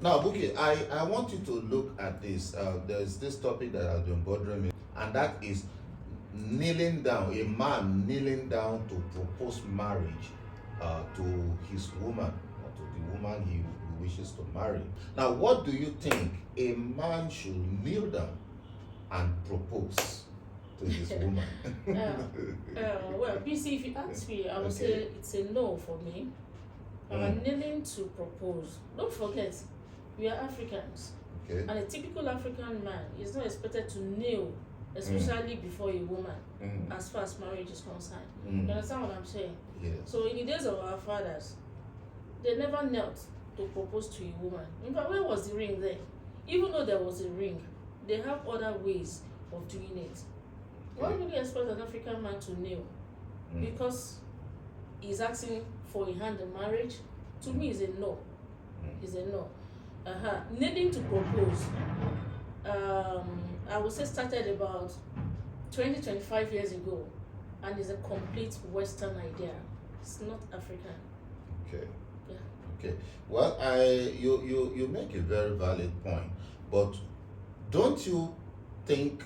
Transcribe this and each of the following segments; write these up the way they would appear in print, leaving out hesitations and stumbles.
Now, Buki, I want you to look at this. There's this topic that has been bothering me, and that is kneeling down, a man kneeling down to propose marriage to his woman or to the woman he wishes to marry. Now, what do you think a man should kneel down and propose to his woman? Well, BC, if you ask me, I would say Okay. it's a no for me. Kneeling to propose. Don't forget, we are Africans, Okay. and a typical African man is not expected to kneel, especially before a woman, as far as marriage is concerned. You understand what I'm saying? Yes. So, in the days of our fathers, they never knelt to propose to a woman. In fact, where was the ring then? Even though there was a ring, they have other ways of doing it. Why would you expect an African man to kneel? Because he's asking for a hand in marriage? To me, is a no. Is a no. Needing to propose, I would say started about 20-25 years ago, and is a complete Western idea. It's not African. Okay. Yeah. Okay. Well, you make a very valid point, but don't you think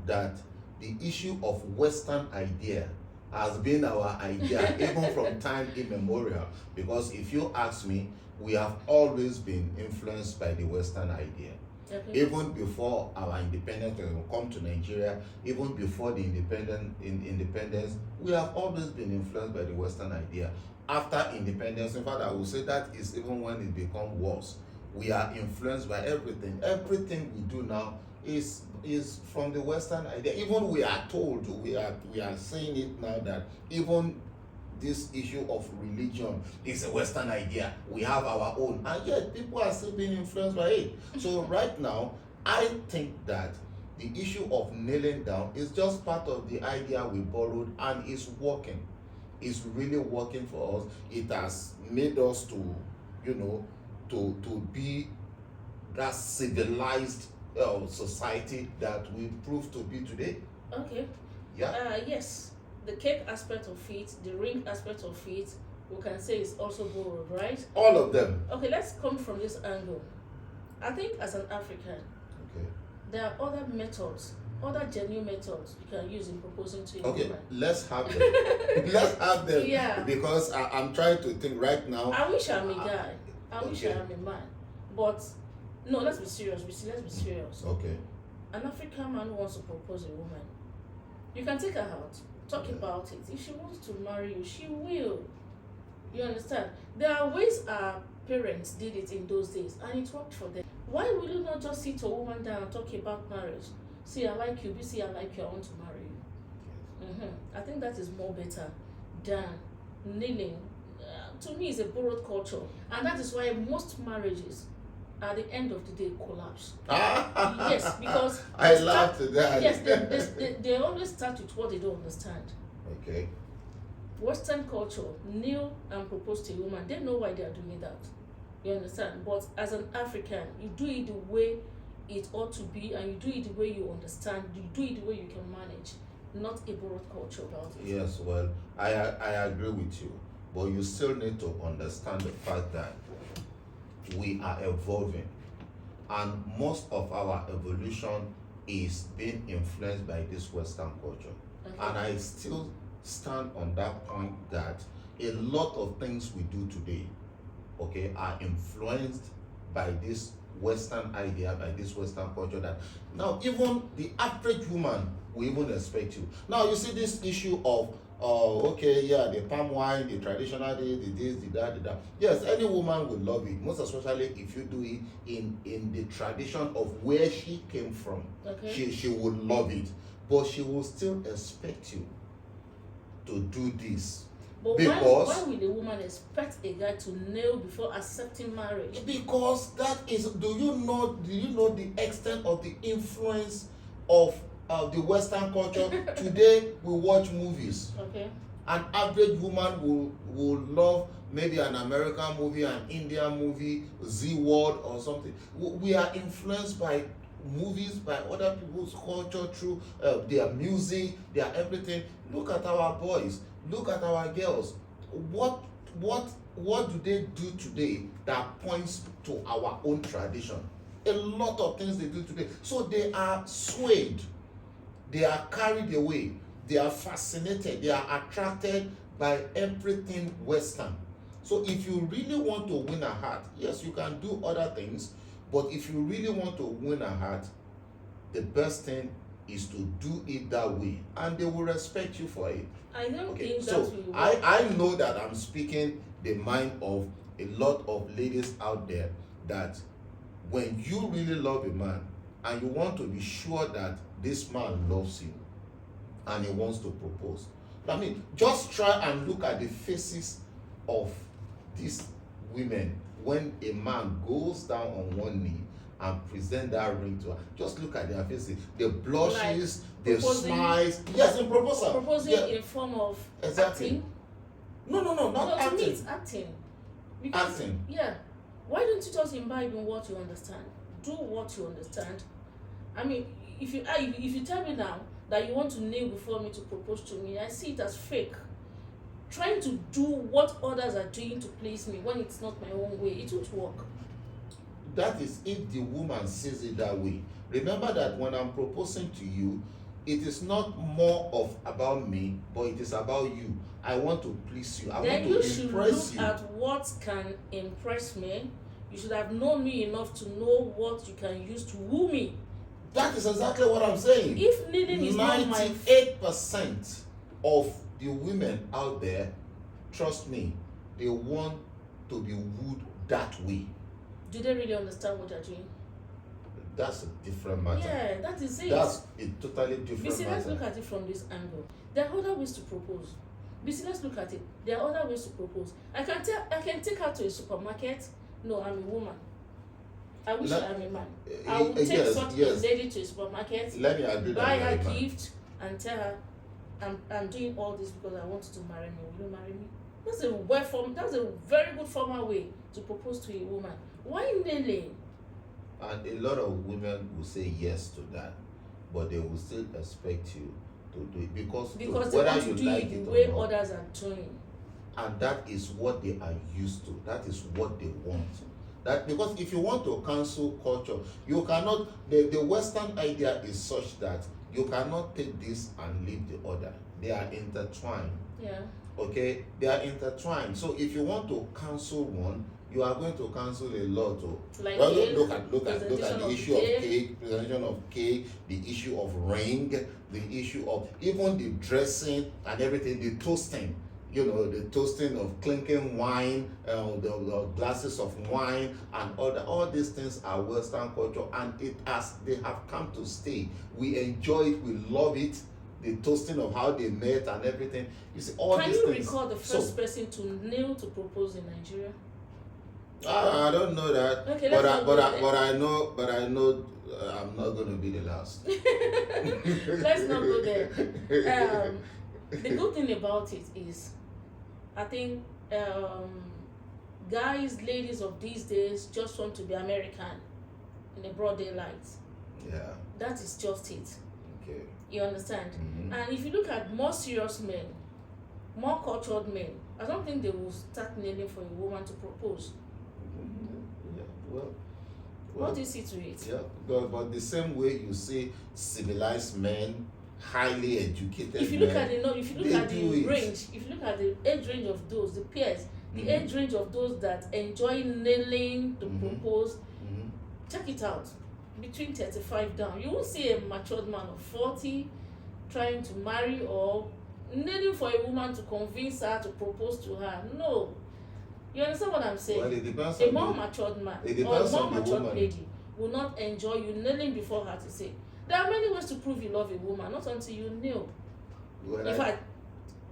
that the issue of Western idea has been our idea even from time immemorial? Because if you ask me, we have always been influenced by the Western idea. Okay. Even before our independence, when we come to Nigeria, even before the independence, we have always been influenced by the Western idea. After independence, in fact, I would say that is even when it becomes worse. We are influenced by everything. Everything we do now is from the Western idea. Even we are told, we are saying it now, that even this issue of religion is a Western idea. We have our own, and yet people are still being influenced by it. So right now, I think that the issue of kneeling down is just part of the idea we borrowed, and it's working. It's really working for us. It has made us to, to be that civilized society that we prove to be today. Okay. Yeah. Yes, the cake aspect of it, the ring aspect of it, we can say is also borrowed, right? All of them. Okay, let's come from this angle. I think as an African, Okay. there are other methods, other genuine methods you can use in proposing to a Okay, woman. let's have them. Let's have them. Yeah. Because I'm trying to think right now. I wish I'm a guy. I wish Okay. I'm a man. But no, let's be serious. Let's be serious. Okay. An African man who wants to propose a woman, you can take her out, talk Yeah. about it. If she wants to marry you, she will. You understand? There are ways our parents did it in those days, and it worked for them. Why will you not just sit a woman down and talk about marriage? See, I like you. See, I like you. I want to marry you. I think that is more better than kneeling. To me, it's a borrowed culture, and that is why most marriages, at the end of the day, collapse. Yes, because I they laughed at that. Yes, they always start with what they don't understand. Okay. Western culture, kneel and propose to a woman, they know why they are doing that. You understand? But as an African, you do it the way it ought to be, and you do it the way you understand, you do it the way you can manage, not a borrowed culture about it. Yes, well, I agree with you, but you still need to understand the fact that we are evolving, and most of our evolution is being influenced by this Western culture. Okay. And I still stand on that point that a lot of things we do today, okay, are influenced by this Western idea, by this Western culture, that now even the average woman will even expect you. Now you see this issue of okay, yeah, the palm wine, the traditional this, the that. Yes, any woman will love it, most especially if you do it in the tradition of where she came from. Okay. She would love it, but she will still expect you to do this. But Because- why will a woman expect a guy to kneel before accepting marriage? Because that is, do you know the extent of the influence of the Western culture? Today we watch movies. Okay. An average woman will love maybe an American movie, an Indian movie, Z World or something. We are influenced by movies, by other people's culture, through their music, their everything. Look at our boys, look at our girls. What what do they do today that points to our own tradition? A lot of things they do today. So they are swayed, they are carried away, they are fascinated, they are attracted by everything Western. So if you really want to win a heart, yes, you can do other things, but if you really want to win a heart, the best thing is to do it that way, and they will respect you for it. I don't Okay, think so that will work. I know that I'm speaking the mind of a lot of ladies out there, that when you really love a man and you want to be sure that this man loves you and he wants to propose, I mean, just try and look at the faces of these women when a man goes down on one knee and present that ring to her. Just look at their faces, the blushes, the proposing- smiles. Yes, in proposal. Proposing Yeah, in form of exactly. acting. No, No, not to me acting. it's acting. Because, Acting. yeah. Why don't you just imbibe in what you understand? Do what you understand. I mean, if you tell me now that you want to kneel before me to propose to me, I see it as fake. Trying to do what others are doing to please me when it's not my own way, it won't work. That is if the woman sees it that way. Remember that when I'm proposing to you, it is not more of about me, but it is about you. I want to please you. I Then want you to should impress look you. at what can impress me. You should have known me enough to know what you can use to woo me. That is exactly what I'm saying. If kneeling is not my 98% of the women out there, trust me, they want to be wooed that way. do they really understand what they're doing? That's a different matter. Yeah, that is it. That's a totally different Bisi, let's look matter. at it from this angle. There are other ways to propose. Bisi, let's look at it. There are other ways to propose. I can take her to a supermarket. No, I'm a woman. I wish Let- I am a man. I would take yes, such yes. a lady to a supermarket, Let me agree buy that her you're a man. gift, and tell her, I'm doing all this because I want you to marry me. Will you marry me? That's a very good formal way to propose to a woman. Why kneeling? And a lot of women will say yes to that, but they will still expect you to do it because They whether want to you do like it the it way or not. others are doing. And that is what they are used to. That is what they want. That because if you want to cancel culture, you cannot. The Western idea is such that you cannot take this and leave the other. They are intertwined. Yeah. Okay, they are intertwined. So if you want to cancel one, you are going to cancel a lot. Like Well, cake, look at presentation the of issue of cake, presentation of cake, the issue of ring, the issue of even the dressing and everything, the toasting. You know, the toasting of clinking wine, the glasses of wine, and all these things are Western culture, and they have come to stay. We enjoy it, we love it. The toasting of how they met and everything. You see, all Can these you things. recall the first person to kneel to propose in Nigeria? I don't know that, Okay, but let's not go there. I know I'm not going to be the last. Let's not go there. The good thing about it is, I think guys, ladies of these days just want to be American in the broad daylight. Yeah. That is just it. Okay. You understand? Mhm. And if you look at more serious men, more cultured men, I don't think they will start kneeling for a woman to propose. Yeah. Well. What do you see to it? Yeah. But the same way you see civilized men, highly educated If you look men, at the if you look they at do the it. range, if you look at the age range of those, the peers, the Mhm. age range of those that enjoy kneeling to Mhm. propose, Mhm. check it out. Between 35 down, you won't see a matured man of 40 trying to marry or kneeling for a woman to convince her to propose to her. No. You understand what I'm saying? Well, it depends A on more the, matured man it or a depends more on the matured woman. lady will not enjoy you kneeling before her to say. There are many ways to prove you love a woman, not until you kneel. Well, In fact,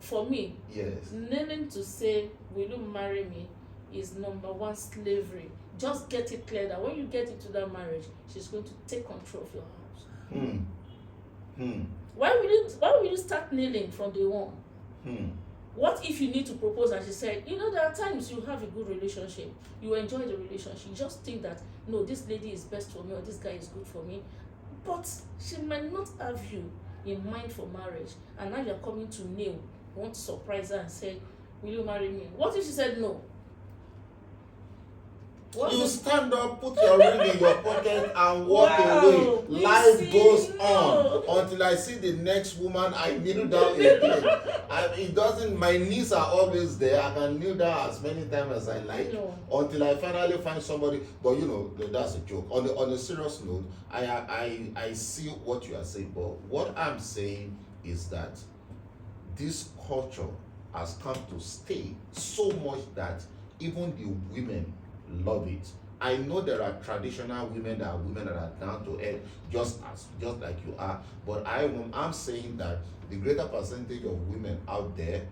for me, yes. kneeling to say, will you marry me, is number one slavery. Just get it clear that when you get into that marriage, she's going to take control of your house. Hmm. Hmm. Why will you start kneeling from day one? Hmm. What if you need to propose and she said, there are times you have a good relationship, you enjoy the relationship, you just think that, no, this lady is best for me or this guy is good for me, but she might not have you in mind for marriage, and now you're coming to kneel, you want to surprise her and say, will you marry me? What if she said no? What's You the stand up, put your ring in your pocket, and walk Wow, away. you Life see, goes no. on until I see the next woman. I kneel down again. It doesn't. My knees are always there. I can kneel down as many times as I like No. until I finally find somebody. But that's a joke. On a serious note, I see what you are saying. But what I'm saying is that this culture has come to stay so much that even the women love it. I know there are traditional women that are down to earth, just like you are. But I'm saying that the greater percentage of women out there,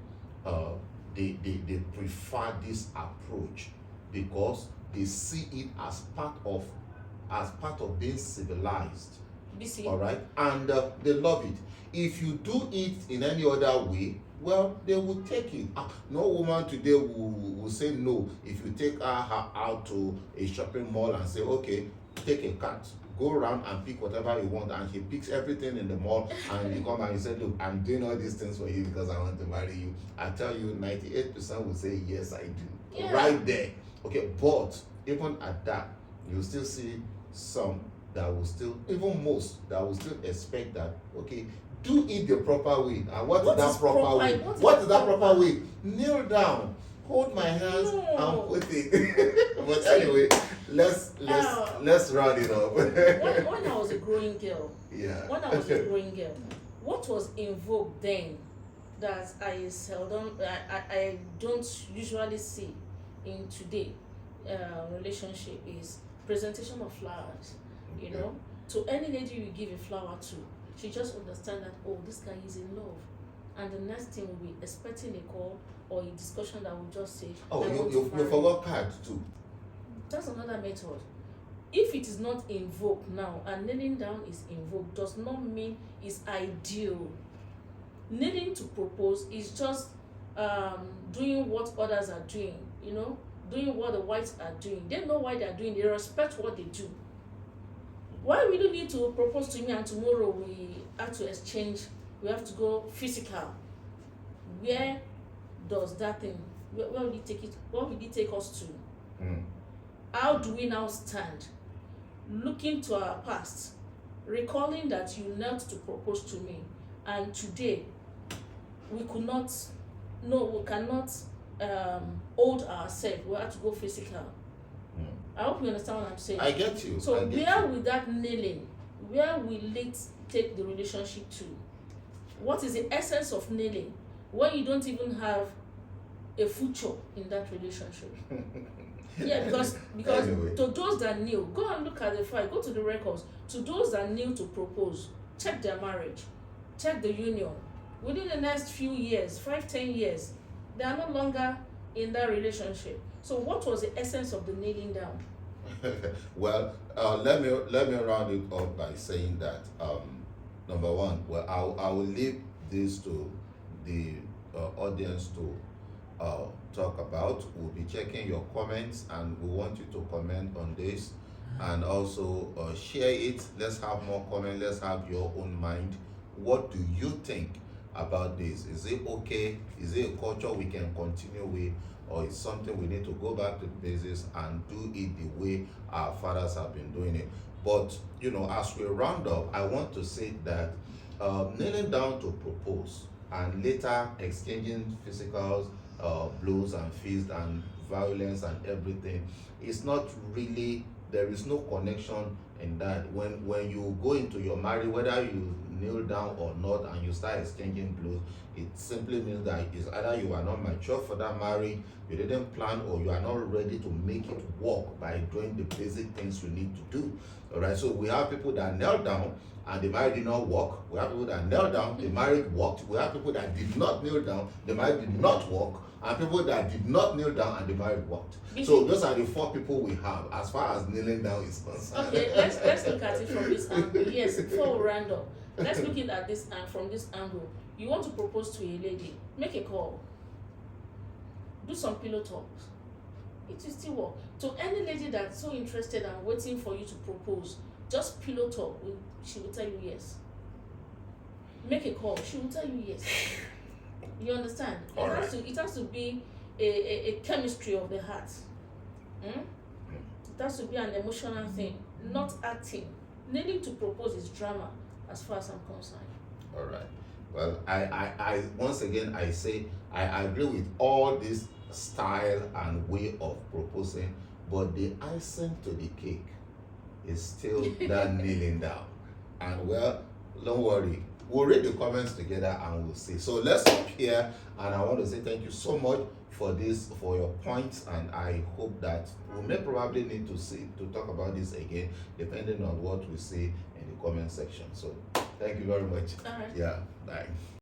they prefer this approach because they see it as part of being civilized. BC. All right, and they love it. If you do it in any other way, well, they will take it. No woman today will say no if you take her out to a shopping mall and say, okay, take a cart, go around and pick whatever you want, and she picks everything in the mall, and you come and you say, look, I'm doing all these things for you because I want to marry you. I tell you, 98% will say yes, I do. Yeah. Right there. Okay, but even at that, you still see some that will still, even most that will still expect that, okay, do it the proper way. And what is that proper way? What is that proper way? Kneel down, hold my hands, and put it. But anyway, let's round it up. when I was a growing girl, Yeah. what was in vogue then that I don't usually see in today relationship is presentation of flowers. You know, to any lady you give a flower to, she just understand that, oh, this guy is in love, and the next thing will be expecting a call or a discussion that will just say, Oh, I want to you marry. forgot card too. That's another method. If it is not in vogue now and kneeling down is in vogue, does not mean it's ideal. Kneeling to propose is just doing what others are doing, doing what the whites are doing. They know why they are doing, they respect what they do. Why we don't need to propose to me and tomorrow we have to exchange, we have to go physical? Where does that thing, where will it take it, what will it take us to? How do we now stand, looking to our past, recalling that you knelt to propose to me, and today we cannot hold ourselves, we have to go physical. I hope you understand what I'm saying. I get you. So where will that kneeling, where will it take the relationship to? What is the essence of kneeling when you don't even have a future in that relationship? Yeah, because Anyway. To those that kneel, go and look at the file, go to the records. To those that kneel to propose, check their marriage, check the union. Within the next few years, 5-10 years, they are no longer in that relationship. So what was the essence of the kneeling down? Well, let me round it up by saying that number one, well, I will leave this to the audience to talk about. We'll be checking your comments, and we want you to comment on this, and also share it. Let's have more comments. Let's have your own mind. What do you think about this? Is it okay? Is it a culture we can continue with? Or it's something we need to go back to the basics and do it the way our fathers have been doing it? But as we round up, I want to say that kneeling down to propose and later exchanging physical blows and fists and violence and everything is not really, there is no connection in that. When you go into your marriage, whether you kneel down or not, and you start exchanging blows, it simply means that it's either you are not mature for that marriage, you didn't plan, or you are not ready to make it work by doing the basic things you need to do. All right, so we have people that knelt down and the marriage did not work. We have people that knelt down, the marriage worked. We have people that did not kneel down, the marriage did not work, and people that did not kneel down and the marriage worked. So those are the 4 people we have as far as kneeling down is concerned. Okay, let's look at it from this angle. Yes, before we round up, let's look at this from this angle. You want to propose to a lady, make a call, do some pillow talks. It will still work. To any lady that's so interested and waiting for you to propose, just pillow talk. She will tell you yes. Make a call. She will tell you yes. You understand? It has to be a chemistry of the heart. It has to be an emotional thing, not acting. Kneeling to propose is drama, as far as I'm concerned. All right. Well, I once again I say I agree with all this style and way of proposing, but the icing to the cake is still that kneeling down. And well, don't worry, we'll read the comments together and we'll see. So let's stop here, and I want to say thank you so much for this, for your points, and I hope that we may probably need to talk about this again, depending on what we see in the comment section. So thank you very much. All right. Yeah, bye.